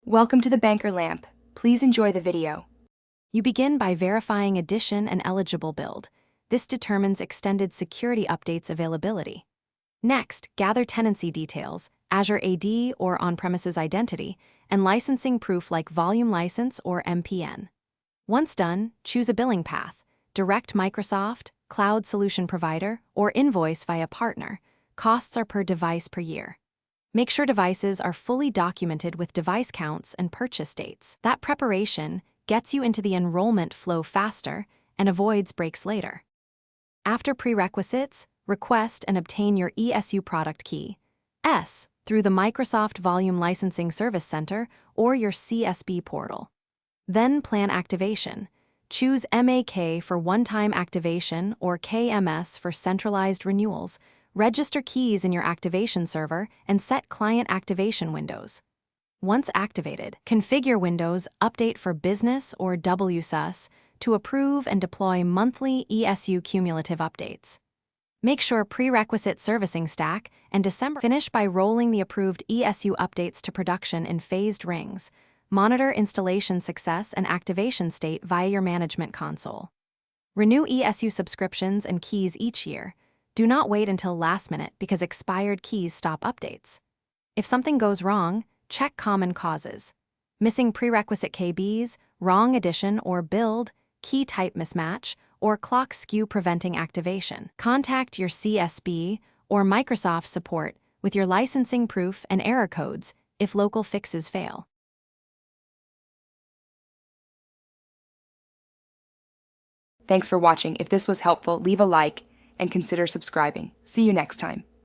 Welcome to the Banker Lamp. Please enjoy the video. You begin by verifying edition and eligible build. This determines extended security updates availability. Next, gather tenancy details, Azure AD or on-premises identity, and licensing proof like volume license or MPN. Once done, choose a billing path, direct Microsoft, cloud solution provider, or invoice via partner. Costs are per device per year. Make sure devices are fully documented with device counts and purchase dates. That preparation gets you into the enrollment flow faster and avoids breaks later. After prerequisites, request and obtain your ESU product key, through the Microsoft Volume Licensing Service Center or your CSB portal. Then plan activation. Choose MAK for one-time activation or KMS for centralized renewals. Register keys in your activation server and set client activation windows. Once activated, configure Windows Update for Business or WSUS to approve and deploy monthly ESU cumulative updates. Make sure prerequisite servicing stack and December finish by rolling the approved ESU updates to production in phased rings. Monitor installation success and activation state via your management console. Renew ESU subscriptions and keys each year. Do not wait until last minute because expired keys stop updates. If something goes wrong, check common causes. Missing prerequisite KBs, wrong edition or build, key type mismatch, or clock skew preventing activation. Contact your CSB or Microsoft support with your licensing proof and error codes if local fixes fail. Thanks for watching. If this was helpful, leave a like and consider subscribing. See you next time.